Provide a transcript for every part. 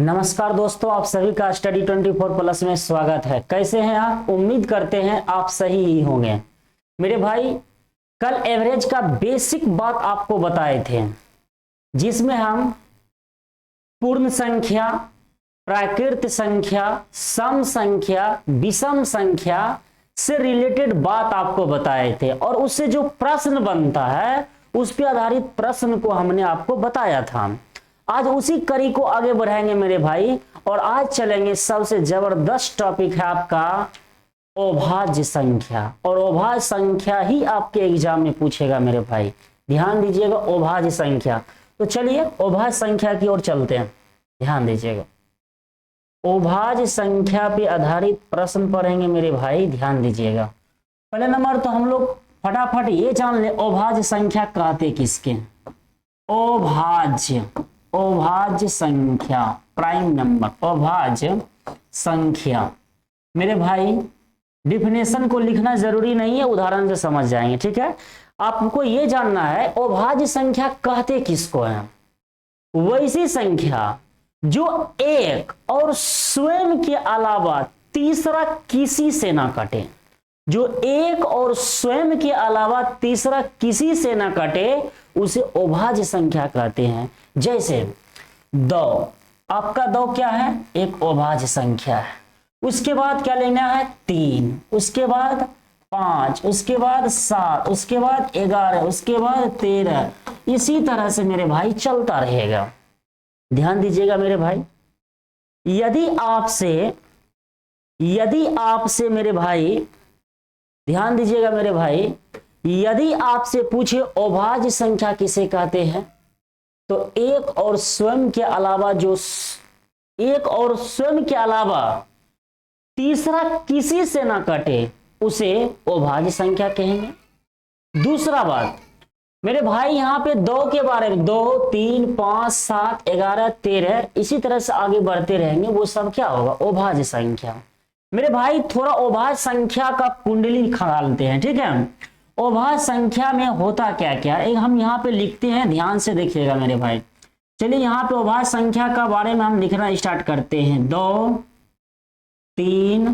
नमस्कार दोस्तों, आप सभी का स्टडी 24+ में स्वागत है। कैसे हैं आप? उम्मीद करते हैं आप सही ही होंगे। मेरे भाई, कल एवरेज का बेसिक बात आपको बताए थे, जिसमें हम पूर्ण संख्या, प्राकृत संख्या, सम संख्या, विषम संख्या से रिलेटेड बात आपको बताए थे और उससे जो प्रश्न बनता है उस पर आधारित प्रश्न को हमने आपको बताया था। आज उसी कड़ी को आगे बढ़ाएंगे मेरे भाई, और आज चलेंगे सबसे जबरदस्त टॉपिक है आपका अभाज्य संख्या। और अभाज्य संख्या ही आपके एग्जाम में पूछेगा मेरे भाई, ध्यान दीजिएगा। अभाज्य संख्या, तो चलिए अभाज्य संख्या की ओर चलते हैं। ध्यान दीजिएगा, अभाज्य संख्या पे आधारित प्रश्न पढ़ेंगे मेरे भाई, ध्यान दीजिएगा। पहले नंबर तो हम लोग फटाफट ये जान ले, अभाज्य संख्या कहते किसके? अभाज्य, अभाज्य संख्या, प्राइम नंबर, अभाज्य संख्या। मेरे भाई डिफिनेशन को लिखना जरूरी नहीं है, उदाहरण से समझ जाएंगे, ठीक है। आपको यह जानना है अभाज्य संख्या कहते किसको है? वैसी संख्या जो एक और स्वयं के अलावा तीसरा किसी से ना कटे, जो एक और स्वयं के अलावा तीसरा किसी से ना कटे, उसे अभाज्य संख्या कहते हैं। जैसे 2, आपका 2 क्या है? एक अभाज्य संख्या है। उसके बाद क्या लेना है? 3, उसके बाद 5, उसके बाद 7, उसके बाद 11, उसके बाद 13। इसी तरह से मेरे भाई चलता रहेगा। ध्यान दीजिएगा मेरे भाई, यदि आपसे मेरे भाई, ध्यान दीजिएगा मेरे भाई, यदि आपसे पूछे अभाज्य संख्या किसे कहते हैं, तो एक और स्वयं के अलावा तीसरा किसी से ना कटे, उसे अभाज्य संख्या कहेंगे। दूसरा बात मेरे भाई, यहां पे 2 के बारे में 2, 3, 5, 7, 11, 13 इसी तरह से आगे बढ़ते रहेंगे, वो सब क्या होगा? अभाज्य संख्या। मेरे भाई थोड़ा अभाज्य संख्या का कुंडली खंगालते हैं, ठीक है। अभाज्य संख्या में होता क्या क्या, एक हम यहाँ पे लिखते हैं, ध्यान से देखिएगा मेरे भाई। चलिए यहाँ पे अभाज्य संख्या का बारे में हम लिखना स्टार्ट करते हैं। 2, 3,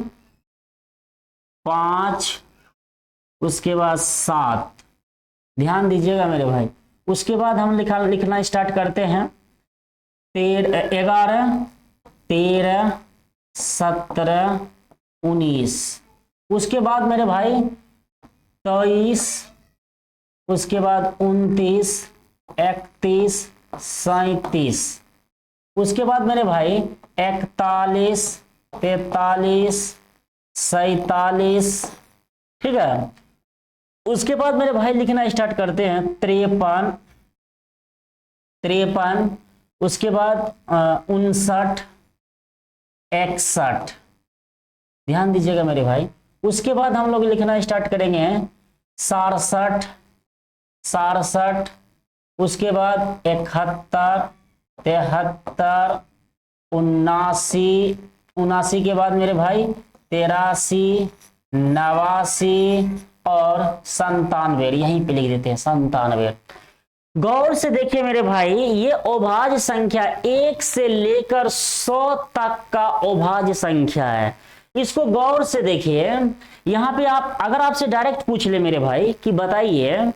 5, उसके बाद 7, ध्यान दीजिएगा मेरे भाई। उसके बाद हम लिखना स्टार्ट करते हैं 11, 13, 17, 19। उसके बाद मेरे भाई 23, उसके बाद 29, 31, 37। उसके बाद मेरे भाई 41, 43, 47, ठीक है। उसके बाद मेरे भाई लिखना स्टार्ट करते हैं 53, उसके बाद 59, 61। ध्यान दीजिएगा मेरे भाई। उसके बाद हम लोग लिखना स्टार्ट करेंगे 67, 67। उसके बाद 71, 73, 79, 79 के बाद मेरे भाई 83, 89 और 97। यहीं पे लिख देते हैं 97। गौर से देखिए मेरे भाई, ये अभाज्य संख्या 1 से लेकर 100 तक का अभाज्य संख्या है। इसको गौर से देखिए। यहाँ पे आप, अगर आपसे डायरेक्ट पूछ ले मेरे भाई कि बताइए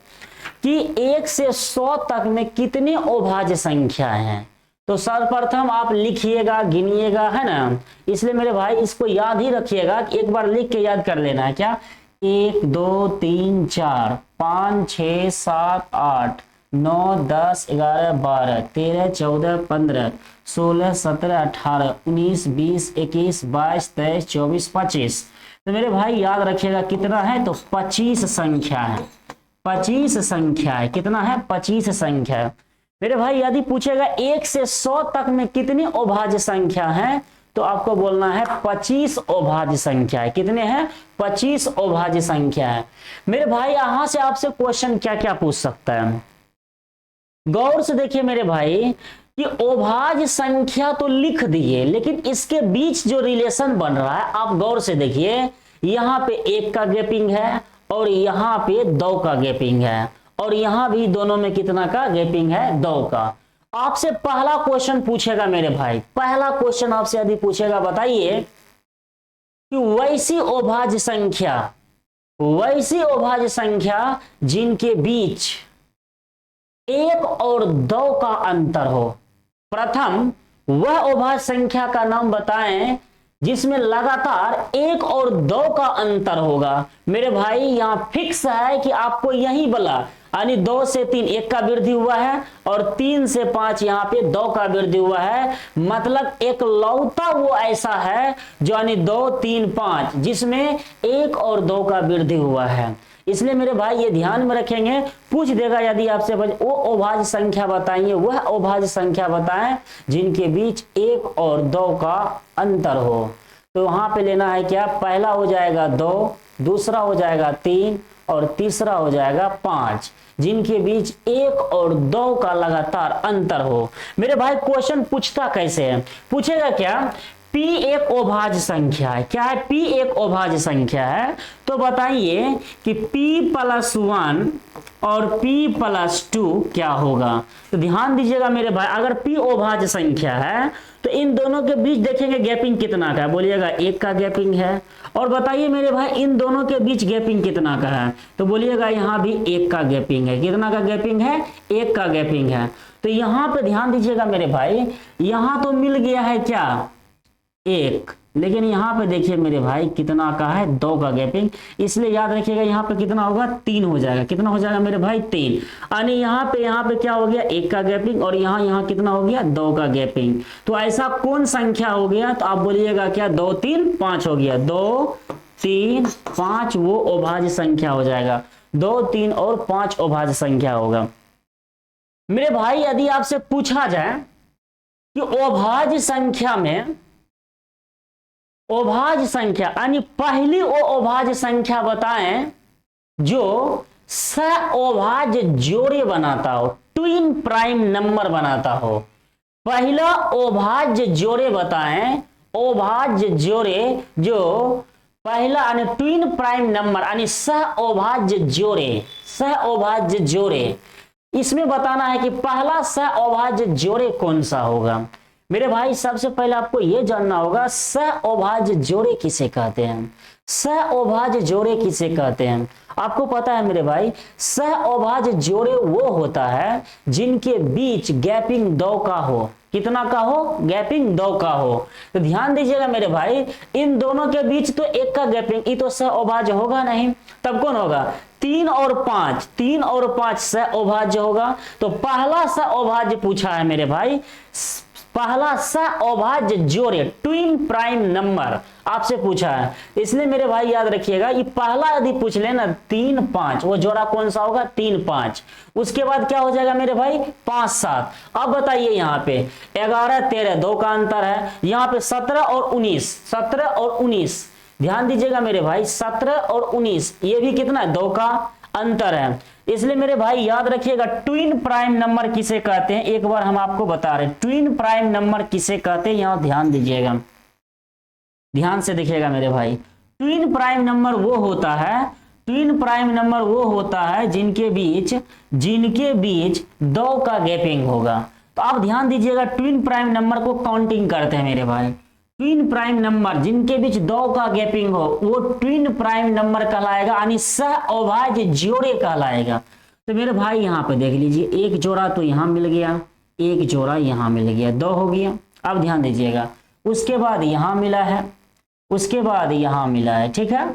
कि 1 से 100 तक में कितने अभाज्य संख्या हैं, तो सर्वप्रथम आप लिखिएगा, गिनिएगा, है ना। इसलिए मेरे भाई इसको याद ही रखिएगा, एक बार लिख के याद कर लेना है। क्या? 1, 2, 3, 4, 5, 6, 7, 8, 9, 10, 11, 12, 13, 14, 15, 16, 17, 18, 19, 20, 21, 22, 23, 24, 25। तो मेरे भाई याद रखिएगा कितना है, तो 25 संख्या है। 25 संख्या है। कितना है? 25 संख्या है। मेरे भाई यदि पूछेगा 1 से 100 तक में कितनी अभाज्य संख्या है, तो आपको बोलना है 25 अभाज्य संख्या है। कितने हैं? 25 अभाज्य संख्या है। मेरे भाई यहां से आपसे क्वेश्चन क्या क्या पूछ सकता है, गौर से देखिए मेरे भाई कि अभाज्य संख्या तो लिख दिए, लेकिन इसके बीच जो रिलेशन बन रहा है आप गौर से देखिए। यहां पे 1 का गैपिंग है और यहां पे 2 का गैपिंग है, और यहां भी दोनों में कितना का गैपिंग है? 2 का। आपसे पहला क्वेश्चन पूछेगा मेरे भाई, पहला क्वेश्चन आपसे यदि पूछेगा, बताइए कि वैसी अभाज्य संख्या जिनके बीच 1 और 2 का अंतर हो। प्रथम वह अभाज्य संख्या का नाम बताएं जिसमें लगातार 1 और 2 का अंतर होगा। मेरे भाई यहां फिक्स है कि आपको यही बोला, यानी 2 से 3 1 का वृद्धि हुआ है और 3 से 5 यहां पे 2 का वृद्धि हुआ है। मतलब एक लौता वो ऐसा है जो यानी 2 3 5 जिसमें 1 और 2 का वृद्धि हुआ है। इसलिए मेरे भाई ये ध्यान में रखेंगे, पूछ देगा यदि आपसे वो अभाज्य संख्या बताइए, वह अभाज्य संख्या बताएं जिनके बीच 1 और 2 का अंतर हो। तो वहां पे लेना है क्या, पहला हो जाएगा 2, दूसरा हो जाएगा 3 और तीसरा हो जाएगा 5, जिनके बीच 1 और 2 का लगातार अंतर हो। मेरे भाई क्वेश्चन पूछता कैसे है, पूछेगा क्या, P एक अभाज्य संख्या है। क्या है, P एक अभाज्य संख्या है। तो बताइए कि P+1 और P+2 क्या होगा। तो ध्यान दीजिएगा मेरे भाई, अगर P अभाज्य संख्या है तो इन दोनों के बीच देखेंगे गैपिंग कितना का है, बोलिएगा 1 का गैपिंग है। और बताइए मेरे भाई इन दोनों के बीच गैपिंग कितना का है, तो बोलिएगा यहां भी 1 का गैपिंग है। कितना का गैपिंग है, 1 का गैपिंग है। तो यहां पे ध्यान दीजिएगा मेरे भाई, यहां तो मिल गया है क्या, 1, लेकिन यहां पे देखिए मेरे भाई कितना का है, 2 का गैपिंग। इसलिए याद रखिएगा यहां पे कितना होगा, 3 हो जाएगा। कितना हो जाएगा मेरे भाई, 3। यानी यहां पे क्या हो गया, 1 का गैपिंग और यहां कितना हो गया, 2 का गैपिंग। तो ऐसा कौन संख्या हो गया, तो आप बोलिएगा क्या, 2 3 5 हो गया। 2 3 5 वो अभाज्य संख्या हो जाएगा। 2 3 और 5 अभाज्य संख्या होगा। मेरे भाई यदि आपसे पूछा जाए कि अभाज्य संख्या में, अभाज्य संख्या यानी पहली वो अभाज्य संख्या बताएं जो सअभाज्य जोड़े बनाता हो, ट्विन प्राइम नंबर बनाता हो। पहला अभाज्य जोड़े बताएं, अभाज्य जोड़े जो पहला यानी ट्विन प्राइम नंबर यानी सअभाज्य जोड़े, इसमें बताना है कि पहला सअभाज्य जोड़े कौन सा होगा। मेरे भाई सबसे पहले आपको यह जानना होगा सअभाज्य जोड़े किसे कहते हैं। सअभाज्य जोड़े किसे कहते हैं, आपको पता है मेरे भाई, सअभाज्य जोड़े वो होता है जिनके बीच गैपिंग 2 का हो। कितना का हो, गैपिंग 2 का हो। तो ध्यान दीजिएगा मेरे भाई, इन दोनों के बीच तो 1 का गैपिंग, ये तो सअभाज्य होगा नहीं। तब कौन होगा, 3 और 5, 3 और 5 सअभाज्य होगा। तो पहला सअभाज्य पूछा है मेरे भाई, पहला सअभाज्य जोड़े ट्विन प्राइम नंबर आपसे पूछा है। इसलिए मेरे भाई याद रखिएगा, ये पहला यदि पूछ लेना 3 5, वो जोड़ा कौन सा होगा, 3 5। उसके बाद क्या हो जाएगा मेरे भाई, 5 7। अब बताइए यहाँ पे 11 13 2 का अंतर है। यहाँ पे 17 और 19, ध्यान दीजिएगा मेरे भाई, 17 और 19 ये भी कितना है, 2 का अंतर है। इसलिए मेरे भाई याद रखिएगा ट्विन प्राइम नंबर किसे कहते हैं, एक बार हम आपको बता रहे हैं ट्विन प्राइम नंबर किसे कहते हैं। यहां ध्यान दीजिएगा, ध्यान से देखिएगा मेरे भाई, ट्विन प्राइम नंबर वो होता है, ट्विन प्राइम नंबर वो होता है जिनके बीच 2 का गैपिंग होगा। तो आप ध्यान दीजिएगा, ट्विन प्राइम नंबर को काउंटिंग करते हैं मेरे भाई। ट्विन प्राइम नंबर जिनके बीच 2 का गैपिंग हो वो ट्विन प्राइम नंबर कहलाएगा, यानी सअभाज्य जोड़े कहलाएगा। तो मेरे भाई यहाँ पे देख लीजिए, एक जोड़ा तो यहाँ मिल गया, एक जोड़ा यहाँ मिल गया, 2 हो गया। अब ध्यान दीजिएगा, उसके बाद यहाँ मिला है, उसके बाद यहाँ मिला है, ठीक है।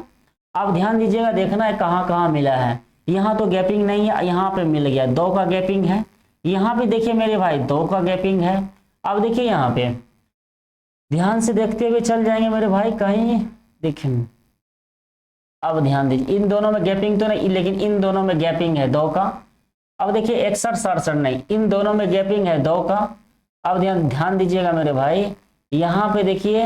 अब ध्यान दीजिएगा, देखना है कहाँ कहाँ मिला है। यहाँ तो गैपिंग नहीं है, यहाँ पे मिल गया, 2 का गैपिंग है। यहाँ पे देखिए मेरे भाई 2 का गैपिंग है। अब देखिए यहाँ पे ध्यान से देखते हुए चल जाएंगे मेरे भाई, कहीं देखें। अब ध्यान दीजिए, इन दोनों में गैपिंग तो नहीं, लेकिन इन दोनों में गैपिंग है 2 का। अब देखिए 61 67 नहीं, इन दोनों में गैपिंग है 2 का। अब ध्यान दीजिएगा मेरे भाई, यहाँ पे देखिए,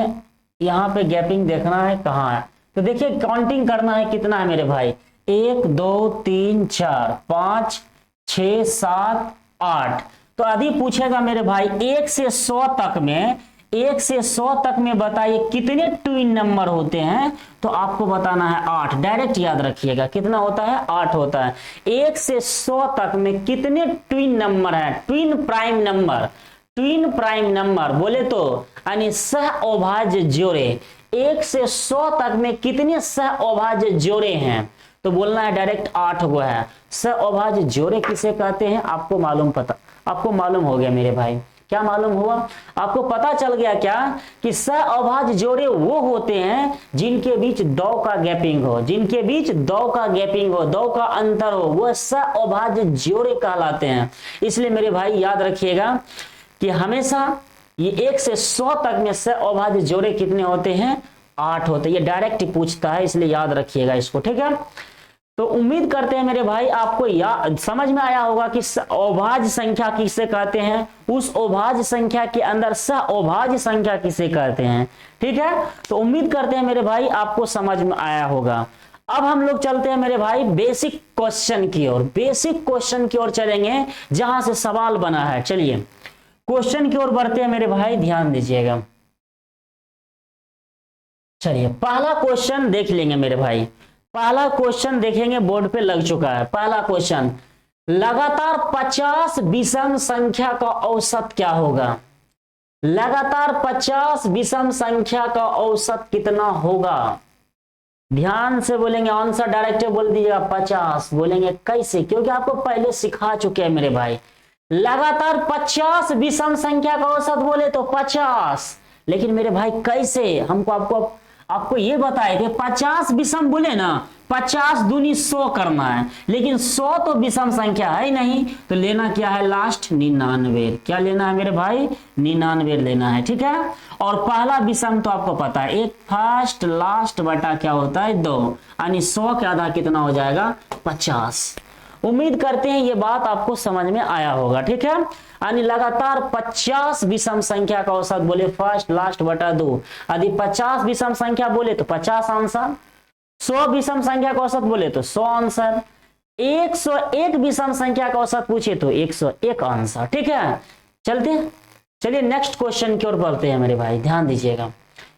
यहाँ पे गैपिंग देखना है कहाँ है। तो देखिए काउंटिंग करना है, कितना है मेरे भाई, 1 2 3 4 5 6 7 8। तो यदि पूछेगा मेरे भाई 1 से 100 तक में 1 से 100 तक में बताइए कितने ट्विन नंबर होते हैं, तो आपको बताना है 8। डायरेक्ट याद रखिएगा कितना होता है, 8 होता है। 1 से 100 तक में कितने ट्विन नंबर है, twin prime number, twin prime number बोले तो यानी सह अभाज्य जोड़े। 1 से 100 तक में कितने सह अभाज्य जोड़े हैं, तो बोलना है डायरेक्ट 8 गो है। सह अभाज्य जोड़े किसे कहते हैं, आपको मालूम हो गया मेरे भाई। क्या मालूम हुआ आपको, पता चल गया क्या कि सह अभाज्य जोड़े वो होते हैं जिनके बीच दो का गैपिंग हो, जिनके बीच दो का गैपिंग हो, दो का अंतर हो, वह सह अभाज्य जोड़े कहलाते हैं। इसलिए मेरे भाई याद रखिएगा कि हमेशा ये 1 से 100 तक में सह अभाज्य जोड़े कितने होते हैं, 8 होते हैं। ये डायरेक्ट पूछता है, इसलिए याद रखिएगा इसको, ठीक है। तो उम्मीद करते हैं मेरे भाई आपको समझ में आया होगा कि अभाज्य संख्या किसे कहते हैं, उस अभाज्य संख्या के अंदर सह अभाज्य संख्या किसे कहते हैं, ठीक है। तो उम्मीद करते हैं मेरे भाई आपको समझ में आया होगा। अब हम लोग चलते हैं मेरे भाई बेसिक क्वेश्चन की ओर, बेसिक क्वेश्चन की ओर चलेंगे जहां से सवाल बना है। चलिए क्वेश्चन की ओर बढ़ते हैं मेरे भाई, ध्यान दीजिएगा। चलिए पहला क्वेश्चन देख लेंगे मेरे भाई, पहला क्वेश्चन देखेंगे, बोर्ड पे लग चुका है। पहला क्वेश्चन, लगातार 50 विषम संख्या का औसत क्या होगा, लगातार 50 विषम संख्या का औसत कितना होगा। ध्यान से बोलेंगे, आंसर डायरेक्ट बोल दीजिएगा 50। बोलेंगे कैसे, क्योंकि आपको पहले सिखा चुके हैं मेरे भाई। लगातार 50 विषम संख्या का औसत बोले तो 50, लेकिन मेरे भाई कैसे, हमको आपको ये बताए थे 50 विषम बोले ना, 50 दूनी 100 करना है, लेकिन 100 तो विषम संख्या है ही नहीं, तो लेना क्या है लास्ट 99। क्या लेना है मेरे भाई, 99 लेना है, ठीक है। और पहला विषम तो आपको पता है, एक फर्स्ट लास्ट बटा क्या होता है 2, यानी 100 के आधा कितना हो जाएगा 50। उम्मीद करते हैं ये बात आपको समझ में आया होगा, ठीक है। यानी लगातार 50 विषम संख्या का औसत बोले फर्स्ट लास्ट बटा 2, यदि 50 विषम संख्या बोले तो 50 आंसर, 100 विषम संख्या का औसत बोले तो 100 आंसर, 101 विषम संख्या का औसत पूछे तो 101 आंसर, ठीक है। चलिए नेक्स्ट क्वेश्चन की ओर बढ़ते हैं मेरे भाई, ध्यान दीजिएगा।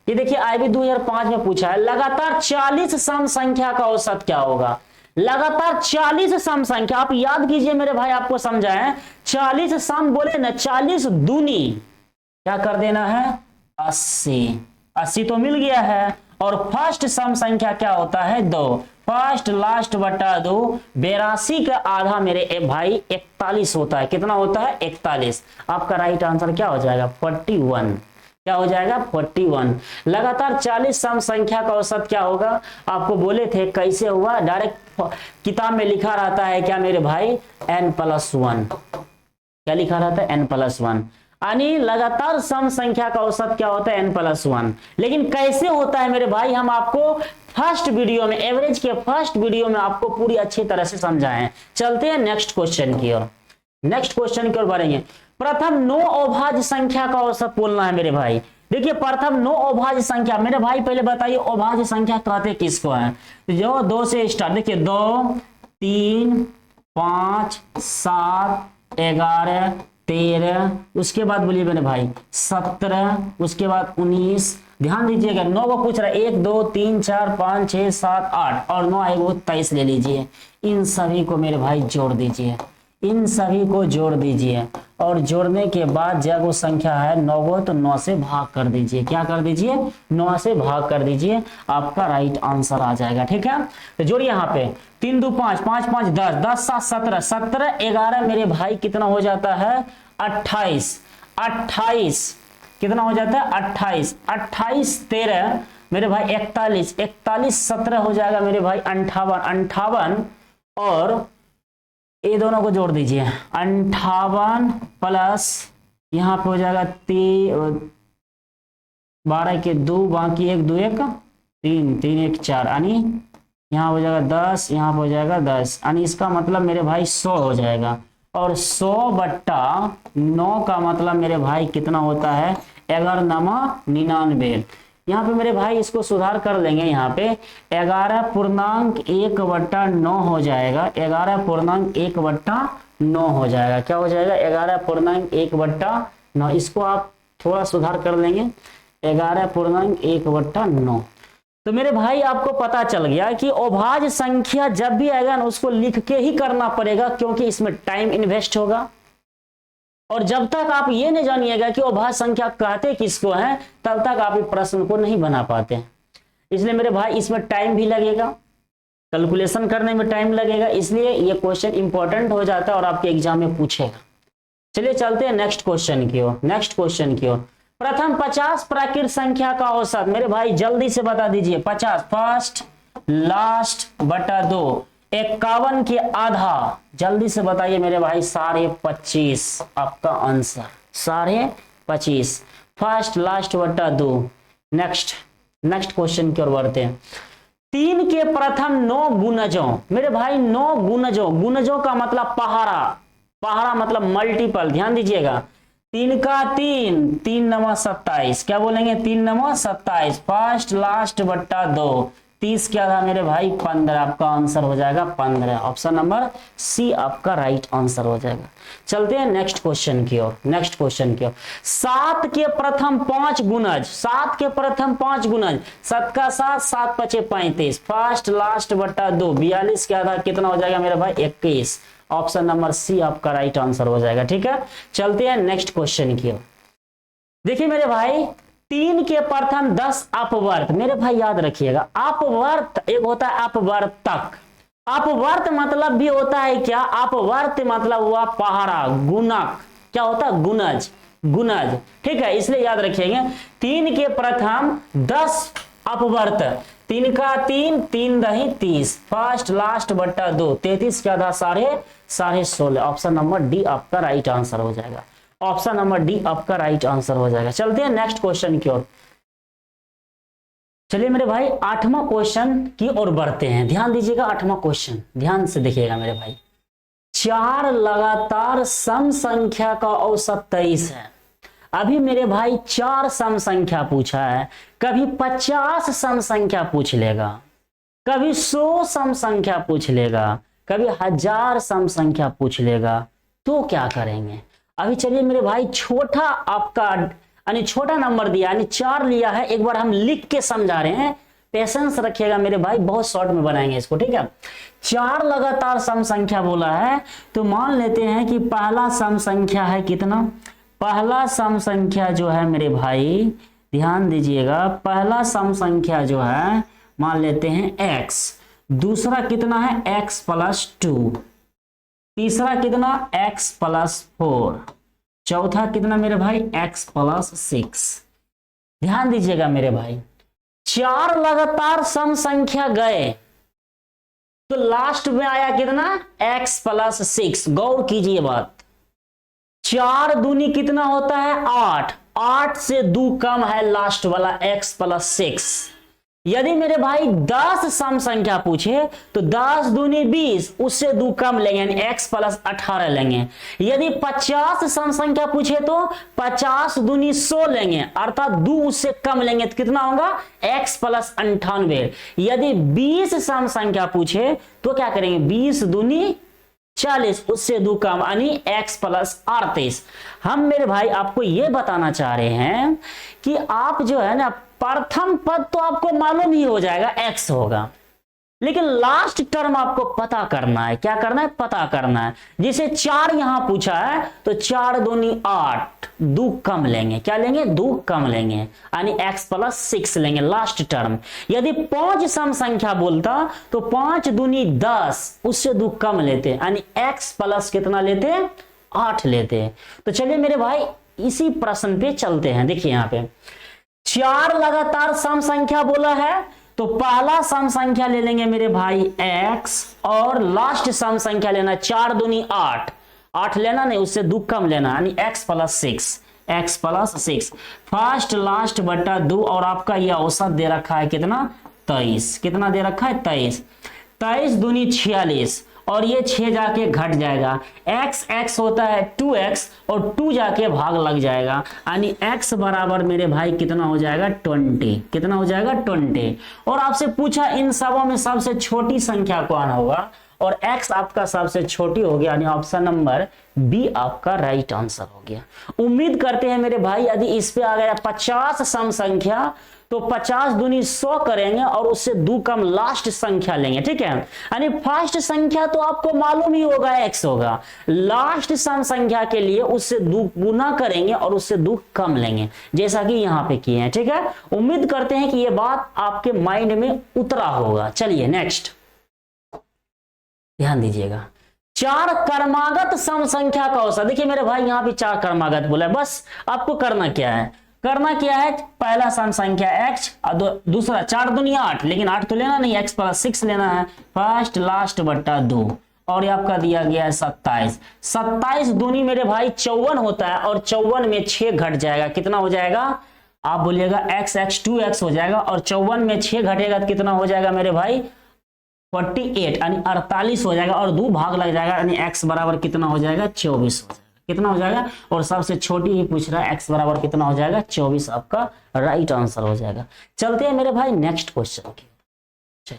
ये देखिए IB 2005 में पूछा है, लगातार 40 सम संख्या का औसत क्या होगा। लगातार 40 सम संख्या, आप याद कीजिए मेरे भाई, आपको समझाएं। 40 सम बोले ना, 40 दूनी क्या कर देना है 80, 80 तो मिल गया है। और फर्स्ट सम संख्या क्या होता है 2, फर्स्ट लास्ट बटा 2, 82 का आधा मेरे भाई 41 होता है। कितना होता है 41। आपका राइट आंसर क्या हो जाएगा 41। क्या हो जाएगा 41। लगातार 40 सम संख्या का औसत क्या होगा, आपको बोले थे कैसे हुआ, डायरेक्ट किताब में लिखा रहता है क्या मेरे भाई n+1। क्या लिखा रहता है n+1, यानी लगातार सम संख्या का औसत क्या होता है n+1। लेकिन कैसे होता है मेरे भाई, हम आपको फर्स्ट वीडियो में, एवरेज के फर्स्ट वीडियो में आपको पूरी अच्छी तरह से समझाएं। चलते हैं नेक्स्ट क्वेश्चन की ओर, नेक्स्ट क्वेश्चन की ओर बढ़ेंगे। प्रथम 9 अभाज्य संख्या का औसत बोलना है मेरे भाई। देखिए प्रथम 9 अभाज्य संख्या, मेरे भाई पहले बताइए अभाज्य संख्या कहते किसको है, जो 2 से स्टार्ट, देखिए 2 3 5 7 11 13, उसके बाद बोलिए मेरे भाई 17, उसके बाद 19। ध्यान दीजिएगा 9 को पूछ रहा है, 1 2 3 4 5 6 7 8 और 9 आएगा 23 ले लीजिए। इन सभी को मेरे भाई जोड़ दीजिए, इन सभी को जोड़ दीजिए, और जोड़ने के बाद जब वो संख्या है 9 को, तो 9 से भाग कर दीजिए। क्या कर दीजिए 9 से भाग कर दीजिए, आपका राइट आंसर आ जाएगा, ठीक है। तो जोड़िए यहाँ पे 3 2 5 5 5 10 10 7 17 17 11 मेरे भाई कितना हो जाता है 28 28 कितना हो जाता है 28 28 13 मेरे भाई 41 41 17 हो जाएगा मेरे भाई 58 58 और ये दोनों को जोड़ दीजिए 58 प्लस यहाँ पे हो जाएगा 12 के 2 बाकी 1 2 1 3 3 1 4, यानी यहाँ हो जाएगा 10, यहाँ पे हो जाएगा 10, यानी इसका मतलब मेरे भाई 100 हो जाएगा। और 100 बट्टा 9 का मतलब मेरे भाई कितना होता है 11×99। यहाँ पे मेरे भाई इसको सुधार कर लेंगे, यहाँ पे 11.1/9 हो जाएगा, 11.1/9 हो जाएगा। क्या हो जाएगा 11.1/9। इसको आप थोड़ा सुधार कर लेंगे, 11.1/9। तो मेरे भाई आपको पता चल गया कि अभाज्य संख्या जब भी आएगा ना उसको लिख के ही करना पड़ेगा, क्योंकि इसमें टाइम इन्वेस्ट होगा। और जब तक आप ये नहीं जानिएगा कि अभाज्य संख्या कहते किसको हैं, तब तक आप इस प्रश्न को नहीं बना पाते हैं। इसलिए मेरे भाई इसमें टाइम भी लगेगा, कैलकुलेशन करने में टाइम लगेगा, इसलिए ये क्वेश्चन इंपॉर्टेंट हो जाता है और आपके एग्जाम में पूछेगा। चलिए चलते हैं नेक्स्ट क्वेश्चन की ओर। नेक्स्ट क्वेश्चन की ओर, प्रथम 50 प्राकृत संख्या का औसत, मेरे भाई जल्दी से बता दीजिए। 50 फर्स्ट लास्ट बटा 2, 51 के आधा, जल्दी से बताइए मेरे भाई। 25.5 आपका आंसर, 25.5 फर्स्ट लास्ट बटा 2। नेक्स्ट क्वेश्चन की ओर बढ़ते हैं। 3 के प्रथम 9 गुणजों, मेरे भाई 9 गुणजों, गुणजों का मतलब पहाड़ा, पहाड़ा मतलब मल्टीपल, ध्यान दीजिएगा। 3 का 3, 3 9 27, क्या बोलेंगे 3 9 27 फर्स्ट लास्ट बट्टा 2, 30 क्या था मेरे भाई 15, आपका आंसर हो जाएगा 15। ऑप्शन नंबर सी आपका राइट आंसर हो जाएगा। चलते हैं नेक्स्ट क्वेश्चन की ओर। नेक्स्ट क्वेश्चन की ओर, 7 के प्रथम 5 गुणज, 7 के प्रथम 5 गुणज, 7 का 7, 7 5 35 फर्स्ट लास्ट बट्टा 2, 42 क्या था, कितना हो जाएगा मेरे भाई 21। ऑप्शन नंबर सी आपका राइट आंसर हो जाएगा। ठीक है, चलते हैं नेक्स्ट क्वेश्चन की ओर। देखिए मेरे भाई 3 के प्रथम 10 अपवर्त, मेरे भाई याद रखिएगा, अपवर्त एक होता है अपवर्तक, अपवर्त मतलब भी होता है क्या, अपवर्त मतलब हुआ पहाड़ा, गुणक क्या होता है गुणज, गुणज। ठीक है, इसलिए याद रखिएगा 3 के प्रथम 10 अपवर्त, 3 का 3, 3 दही 30 फर्स्ट लास्ट बट्टा 2, 33 क्या था 16.5। ऑप्शन नंबर डी आपका राइट आंसर हो जाएगा। ऑप्शन नंबर डी आपका राइट आंसर हो जाएगा। चलते हैं नेक्स्ट क्वेश्चन की ओर। चलिए मेरे भाई 8वां क्वेश्चन की ओर बढ़ते हैं। ध्यान दीजिएगा 8वां क्वेश्चन, ध्यान से देखिएगा मेरे भाई। 4 लगातार सम संख्या का औसत 23 है। अभी मेरे भाई 4 सम संख्या पूछा है, कभी 50 सम संख्या पूछ लेगा, कभी 100 सम संख्या पूछ लेगा, कभी 1000 सम संख्या पूछ लेगा, तो क्या करेंगे। अभी चलिए मेरे भाई छोटा आपका यानी छोटा नंबर दिया यानी 4 लिया है, एक बार हम लिख के समझा रहे हैं, पेशेंस रखिएगा मेरे भाई, बहुत शॉर्ट में बनाएंगे इसको। ठीक है, 4 लगातार सम संख्या बोला है, तो मान लेते हैं कि पहला सम संख्या है कितना, पहला सम संख्या जो है मेरे भाई ध्यान दीजिएगा, पहला सम संख्या जो है मान लेते हैं x, दूसरा कितना है x प्लस 2, तीसरा कितना x प्लस 4, चौथा कितना मेरे भाई x प्लस 6। ध्यान दीजिएगा मेरे भाई 4 लगातार सम संख्या गए तो लास्ट में आया कितना x प्लस 6। गौर कीजिए बात, 4 दूनी कितना होता है 8, 8 से 2 कम है लास्ट वाला x प्लस 6। यदि मेरे भाई 10 सम संख्या पूछे तो 10 दूनी 20, उससे 2 कम लेंगे यानी x प्लस 18 लेंगे। यदि 50 सम संख्या पूछे तो 50 दूनी 100 लेंगे, अर्थात 2 उससे कम लेंगे तो कितना होगा x प्लस 98। यदि 20 सम संख्या पूछे तो क्या करेंगे 20 दूनी 40, उससे 2 कम यानी x प्लस 38। हम मेरे भाई आपको यह बताना चाह रहे हैं कि आप जो है ना प्रथम पद तो आपको मालूम ही हो जाएगा x होगा, लेकिन लास्ट टर्म आपको पता करना है। क्या करना है पता करना है। जैसे 4 यहां पूछा है तो 4 दूनी 8, 2 कम लेंगे, क्या लेंगे 2 कम लेंगे यानी x प्लस 6 लेंगे लास्ट टर्म। यदि 5 सम संख्या बोलता तो 5 दूनी 10, उससे 2 कम लेते यानी x प्लस कितना लेते 8 लेते। तो चलिए मेरे भाई इसी प्रश्न पे चलते हैं। देखिए यहाँ पे 4 लगातार सम संख्या बोला है तो पहला सम संख्या ले लेंगे मेरे भाई x और लास्ट सम संख्या लेना 4 दूनी 8, 8 लेना नहीं उससे 2 कम लेना यानी x plus 6, x plus 6 first last बट्टा 2 और आपका यह औसत दे रखा है कितना 23। कितना दे रखा है 23, 23 दूनी 46 और ये 6 जाके घट जाएगा, x होता है 2x और 2 जाके भाग लग जाएगा यानी x बराबर मेरे भाई कितना हो जाएगा 20। कितना हो जाएगा 20। और आपसे पूछा इन सबों में सबसे छोटी संख्या कौन होगा, और x आपका सबसे छोटी हो गया, यानी ऑप्शन नंबर बी आपका राइट आंसर हो गया। उम्मीद करते हैं मेरे भाई यदि इस पे आ गया 50 सम संख्या तो 50 दूनी 100 करेंगे और उससे 2 कम लास्ट संख्या लेंगे, ठीक है। यानी फर्स्ट संख्या तो आपको मालूम ही होगा x होगा, लास्ट सम संख्या के लिए उससे 2 गुना करेंगे और उससे 2 कम लेंगे, जैसा कि यहां पे किए हैं, ठीक है। उम्मीद करते हैं कि यह बात आपके माइंड में उतरा होगा। चलिए नेक्स्ट ध्यान दीजिएगा, 4 क्रमागत सम संख्या का औसत। देखिए मेरे भाई यहां पे 4 क्रमागत बोला है, बस आपको करना क्या है, पहला सम संख्या x और दूसरा 4 दूनी 8, लेकिन 8 तो लेना नहीं, x + 6 लेना है, फर्स्ट लास्ट बट्टा 2, और ये आपका दिया गया है 27। 27 दूनी मेरे भाई 54 होता है और 54 में 6 घट जाएगा, कितना हो जाएगा आप बोलिएगा x 2x हो जाएगा, और 54 में 6 घटेगा तो कितना हो जाएगा मेरे भाई 48 यानी 48 हो जाएगा, और 2 भाग लग जाएगा यानी x बराबर कितना हो जाएगा 24 हो जाएगा, कितना हो जाएगा, और सबसे छोटी ही पूछ रहा है x बराबर कितना हो जाएगा 24 आपका राइट आंसर हो जाएगा। चलते हैं मेरे भाई नेक्स्ट क्वेश्चन की।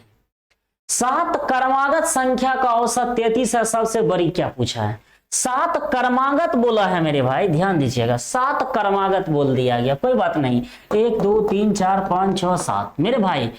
7 क्रमागत संख्या का औसत 33 है, सबसे बड़ी क्या पूछा है, 7 क्रमागत बोला है मेरे भाई, ध्यान दीजिएगा 7 क्रमागत बोल दिया गया, कोई बात नहीं, 1 2 3 4 5 6 7 मेरे भाई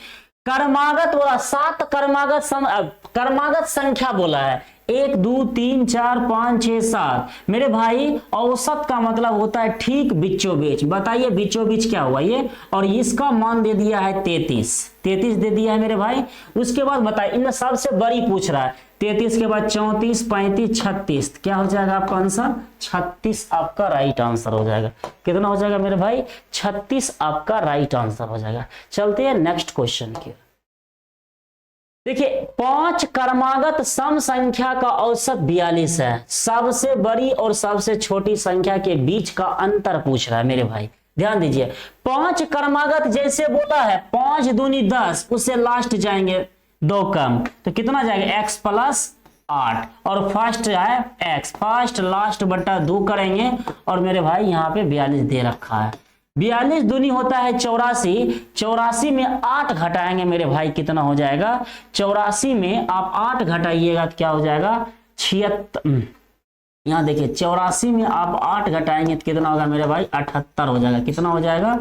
क्रमागत बोला, 7 क्रमागत संख्या बोला है, 1 2 3 4 5 6 7 मेरे भाई औसत का मतलब होता है ठीक बीचों बीच। बताइए बीचों बीच क्या हुआ ये, और इसका मान दे दिया है 33 दे दिया है मेरे भाई। उसके बाद बताइए इनमें सबसे बड़ी पूछ रहा है, 33 के बाद 34 35 36 क्या हो जाएगा आपका आंसर 36 आपका राइट आंसर हो जाएगा, कितना हो जाएगा मेरे भाई 36 आपका राइट आंसर हो जाएगा। चलते हैं नेक्स्ट क्वेश्चन की। देखिए 5 क्रमागत सम संख्या का औसत 42 है, सबसे बड़ी और सबसे छोटी संख्या के बीच का अंतर पूछ रहा है मेरे भाई, ध्यान दीजिए। 5 क्रमागत जैसे बोला है 5 दूनी 10, उससे लास्ट जाएंगे 2 कम तो कितना जाएगा x + 8, और फर्स्ट है x, फर्स्ट लास्ट बट्टा 2 करेंगे, और मेरे भाई यहाँ पे 42 दे रखा है, 42 दूनी होता है 84, 84 में 8 घटाएंगे मेरे भाई कितना हो जाएगा, 84 में आप 8 घटाइएगा तो क्या हो जाएगा 76। यहाँ देखिए 84 में आप 8 घटाएंगे तो कितना होगा मेरे भाई 78 हो जाएगा, कितना हो जाएगा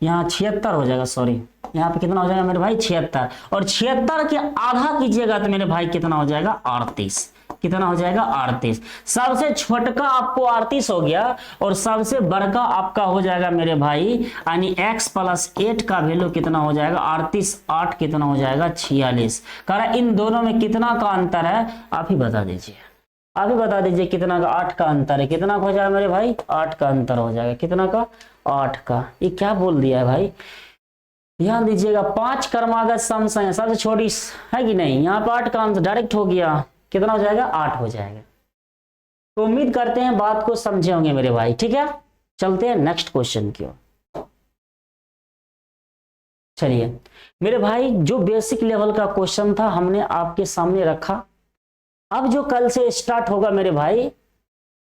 यहाँ 76 हो जाएगा, सॉरी यहाँ पे कितना हो जाएगा मेरे भाई 76, और 76 के आधा कीजिएगा तो मेरे भाई कितना हो जाएगा 38, कितना हो जाएगा 38। सबसे छोटका आपको 38 हो गया और सबसे बड़का आपका हो जाएगा मेरे भाई यानी x + 8 का वैल्यू कितना हो जाएगा 38, 8 कितना हो जाएगा 46। कह इन दोनों में कितना का अंतर है आप ही बता दीजिए, आप ही बता दीजिए कितना का 8 का अंतर है, कितना हो जाएगा मेरे भाई 8 का अंतर हो जाएगा, कितना का 8 का। ये क्या बोल दिया है भाई, ध्यान दीजिएगा 5 क्रमागत सम संख्या सबसे छोटी है कि नहीं, यहाँ पर 8 का आंसर डायरेक्ट हो गया, कितना हो जाएगा 8 हो जाएगा। तो उम्मीद करते हैं बात को समझे होंगे मेरे भाई, ठीक है। चलते हैं नेक्स्ट क्वेश्चन की ओर। चलिए मेरे भाई जो बेसिक लेवल का क्वेश्चन था हमने आपके सामने रखा, अब जो कल से स्टार्ट होगा मेरे भाई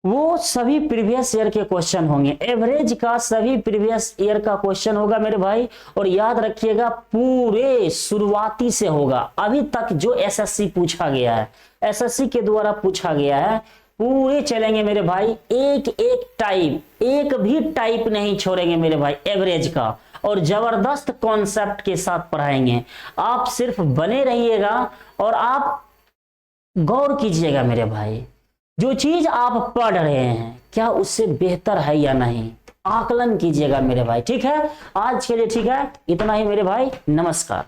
वो सभी प्रीवियस ईयर के क्वेश्चन होंगे, एवरेज का सभी प्रीवियस ईयर का क्वेश्चन होगा मेरे भाई, और याद रखिएगा पूरे शुरुआती से होगा, अभी तक जो एसएससी पूछा गया है, एसएससी के द्वारा पूछा गया है पूरे चलेंगे मेरे भाई, एक टाइप एक भी टाइप नहीं छोड़ेंगे मेरे भाई एवरेज का, और जबरदस्त कॉन्सेप्ट के साथ पढ़ाएंगे। आप सिर्फ बने रहिएगा और आप गौर कीजिएगा मेरे भाई, जो चीज आप पढ़ रहे हैं क्या उससे बेहतर है या नहीं, आकलन कीजिएगा मेरे भाई, ठीक है। आज के लिए ठीक है, इतना ही मेरे भाई, नमस्कार।